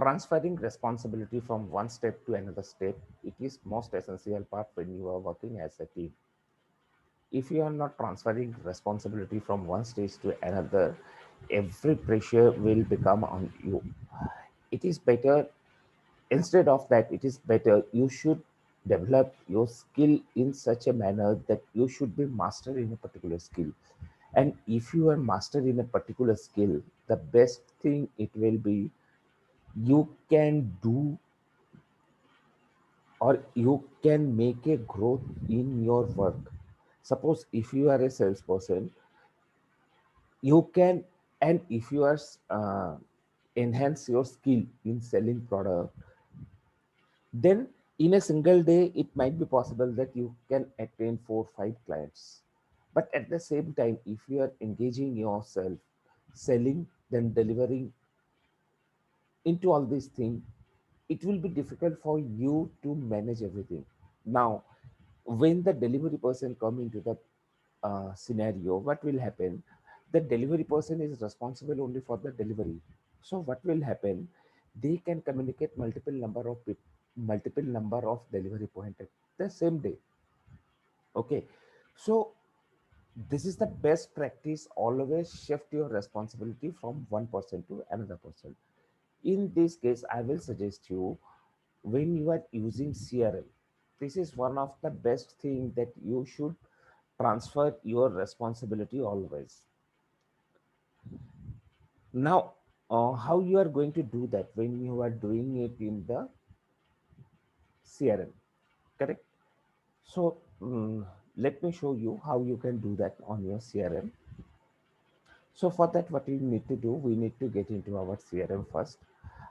Transferring responsibility from one step to another step, it is most essential part when you are working as a team. If you are not transferring responsibility from one stage to another, every pressure will become on you. It is better, instead of that, it is better you should develop your skill in such a manner that you should be master in a particular skill. And if you are master in a particular skill, the best thing it will be, you can do, or you can make a growth in your work. Suppose if you are a salesperson, you can, and if you are enhance your skill in selling product, then in a single day it might be possible that you can attain 4 5 clients. But at the same time, if you are engaging yourself selling, then delivering into all these things, it will be difficult for you to manage everything. Now, when the delivery person come into the scenario, what will happen? The delivery person is responsible only for the delivery. So what will happen? They can communicate multiple number of delivery point at the same day. Okay, so this is the best practice. Always shift your responsibility from one person to another person. In this case, I will suggest you, when you are using CRM, this is one of the best thing that you should transfer your responsibility always. Now, how you are going to do that when you are doing it in the CRM, correct? So let me show you how you can do that on your CRM. So for that, what we need to do, we need to get into our CRM first.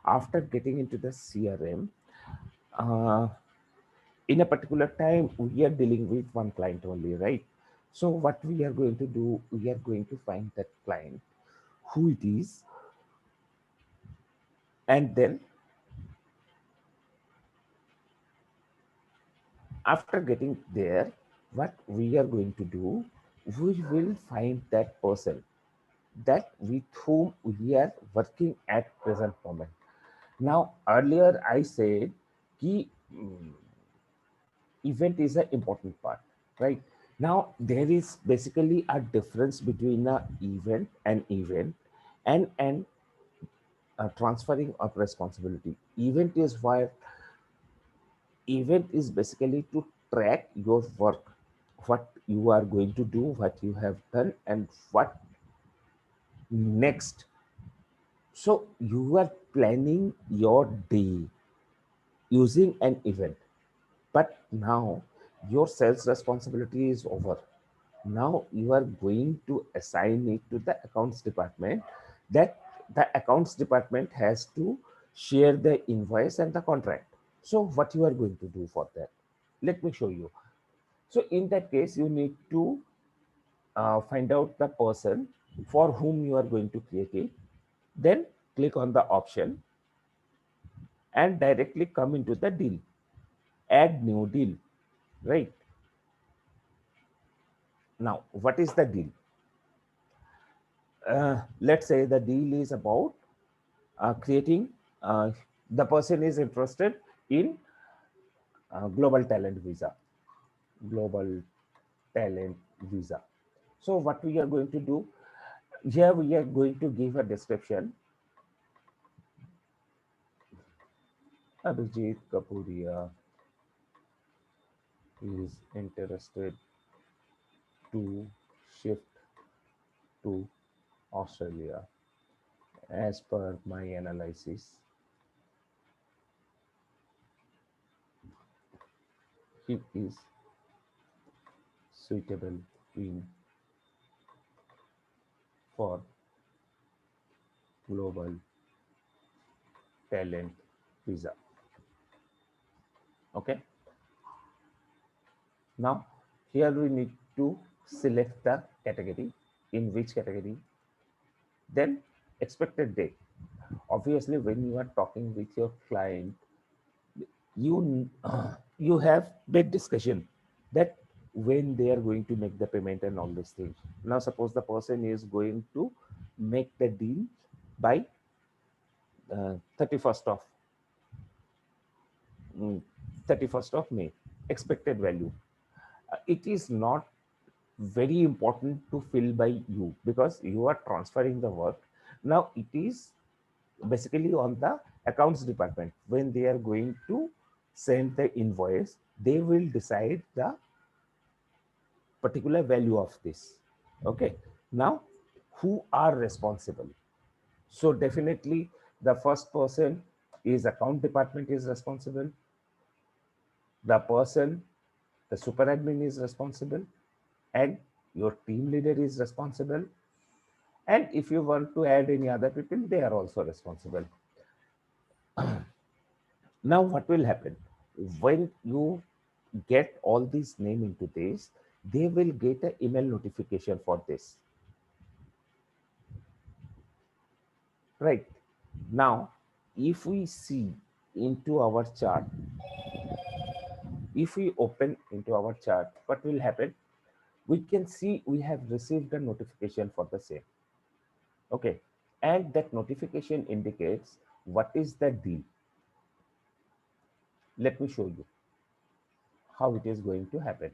After getting into the CRM, uh, in a particular time, we are dealing with one client only, right? So what we are going to do, we are going to find that client, who it is, and then after getting there, what we are going to do, we will find that person that with whom we are working at present moment. Now, earlier I said key event is an important part, right? Now there is basically a difference between a event and transferring of responsibility. Event is basically to track your work, what you are going to do, what you have done, and what next. So you are planning your day using an event. But now your sales responsibility is over. Now you are going to assign it to the accounts department, that the accounts department has to share the invoice and the contract. So what you are going to do for that? Let me show you. So in that case, you need to find out the person for whom you are going to create it. Then click on the option and directly come into the deal. Add new deal, right? Now, what is the deal? Let's say the deal is about creating, the person is interested in global talent visa. Global talent visa. So, what we are going to do here, we are going to give a description. Abhijit Kapuria is interested to shift to Australia. As per my analysis, he is suitable in for global talent visa. Okay. Now here we need to select the category, in which category, then expected date. Obviously, when you are talking with your client, you you have big discussion that when they are going to make the payment and all these things. Now suppose the person is going to make the deal by 31st of mm, 31st of May, expected value. It is not very important to fill by you because you are transferring the work. Now it is basically on the accounts department. When they are going to send the invoice, they will decide the particular value of this. Okay. Now, who are responsible? So definitely the first person is account department is responsible. The person, the super admin is responsible, and your team leader is responsible. And if you want to add any other people, they are also responsible. Now, what will happen when you get all these name into this? They will get an email notification for this, right? Now, if we see into our chart, if we open into our chart, what will happen? We can see we have received a notification for the same. Okay, and that notification indicates what is the deal. Let me show you how it is going to happen.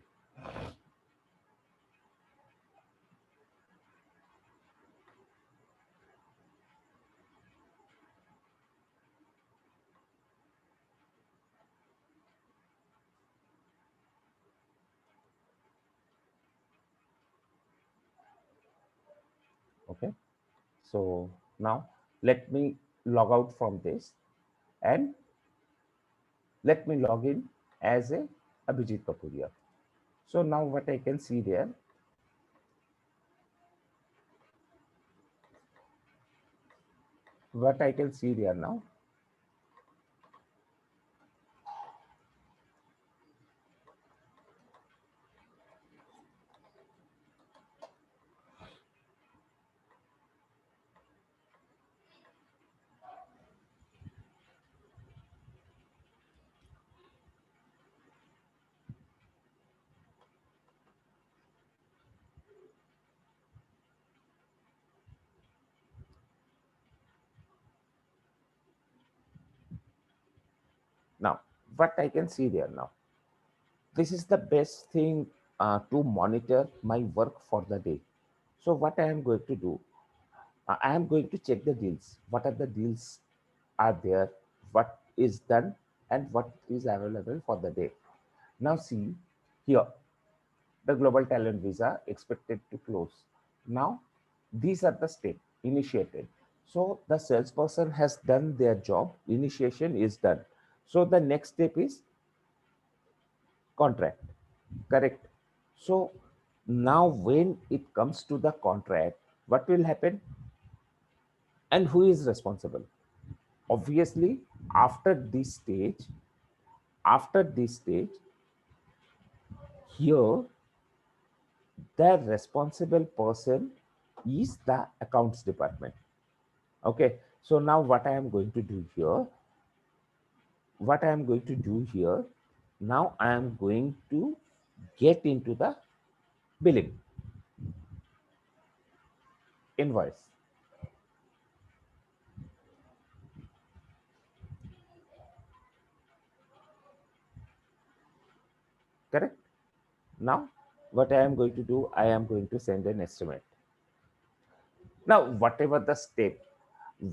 Okay, so now let me log out from this and let me log in as a Abhijit Kapuria. So now what I can see there, what I can see there now, now what I can see there now. This is the best thing to monitor my work for the day. So what I am going to do, I am going to check the deals. What are the deals are there? What is done and what is available for the day? Now see here, the global talent visa expected to close. Now these are the steps initiated. So the salesperson has done their job. Initiation is done. So the next step is contract. Correct. So now when it comes to the contract, what will happen and who is responsible? Obviously, after this stage, after this stage, here the responsible person is the accounts department. Okay. So now what I am going to do here, what I am going to do here, now I am going to get into the billing invoice. Correct. Now, what I am going to do, I am going to send an estimate. Now, whatever the step,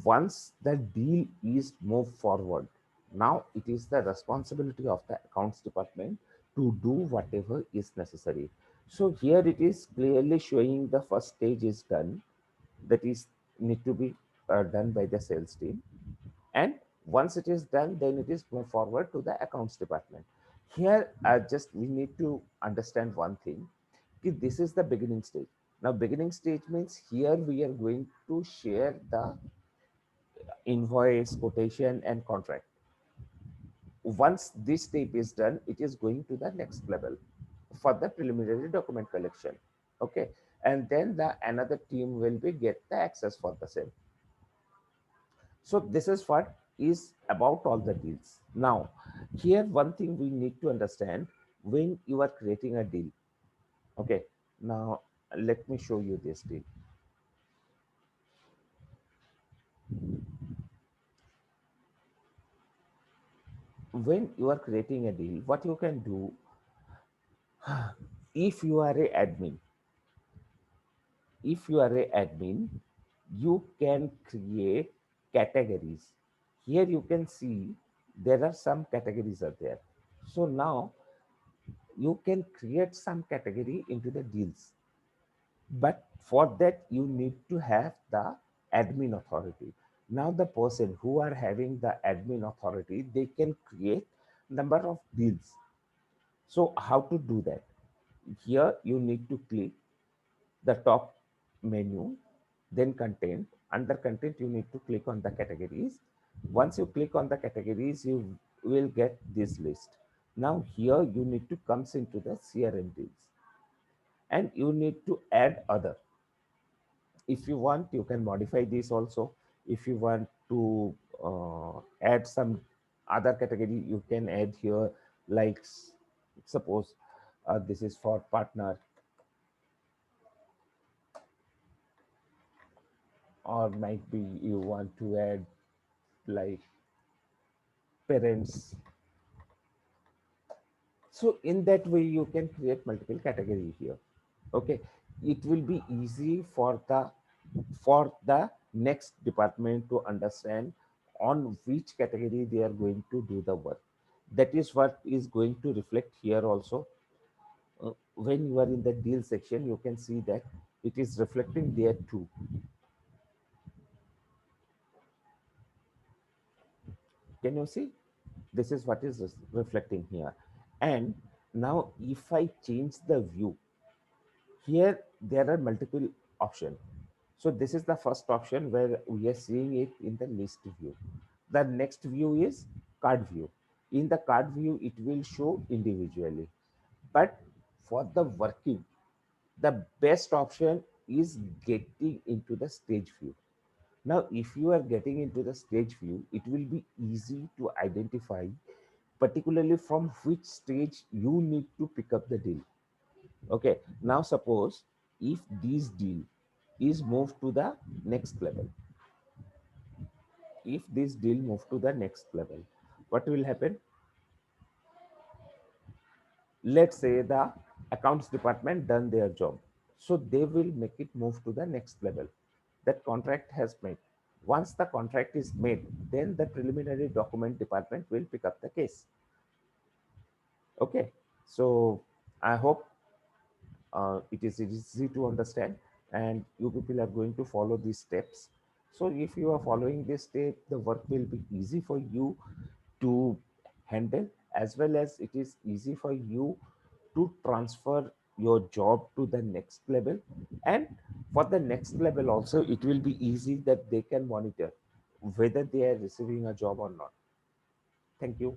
once the deal is moved forward, now it is the responsibility of the accounts department to do whatever is necessary. So here it is clearly showing the first stage is done, that is need to be done by the sales team, and once it is done, then it is moved forward to the accounts department. Here, just we need to understand one thing. This is the beginning stage. Now, beginning stage means here we are going to share the invoice, quotation, and contract. Once this step is done, it is going to the next level for the preliminary document collection. Okay, and then the another team will be get the access for the same. So this is what is about all the deals. Now, here one thing we need to understand when you are creating a deal. Okay, now let me show you this deal. when you are creating a deal, what you can do, if you are a admin, if you are a admin, you can create categories. Here you can see there are some categories are there. So now you can create some category into the deals, but for that you need to have the admin authority. Now the person who are having the admin authority, they can create number of deals. So how to do that? Here you need to click the top menu, then content. Under content, you need to click on the categories. Once you click on the categories, you will get this list. Now here you need to comes into the CRM deals, and you need to add other. If you want, you can modify this also. If you want to add some other category, you can add here, like suppose this is for partner, or might be you want to add like parents. So in that way you can create multiple category here. Okay, it will be easy for the next department to understand on which category they are going to do the work. That is what is going to reflect here also. When you are in the deal section, you can see that it is reflecting there too. Can you see? This is what is reflecting here. And now if I change the view, here there are multiple options. So this is the first option where we are seeing it in the list view. The next view is card view. In the card view, it will show individually. But for the working, the best option is getting into the stage view. Now, if you are getting into the stage view, it will be easy to identify particularly from which stage you need to pick up the deal. Okay, now suppose if this deal is moved to the next level, if this deal move to the next level, what will happen? Let's say the accounts department done their job, so they will make it move to the next level. That contract has made. Once the contract is made, then the preliminary document department will pick up the case. Okay, so I hope it is easy to understand, and you people are going to follow these steps. So if you are following this step, the work will be easy for you to handle, as well as it is easy for you to transfer your job to the next level. And for the next level also, it will be easy that they can monitor whether they are receiving a job or not. Thank you.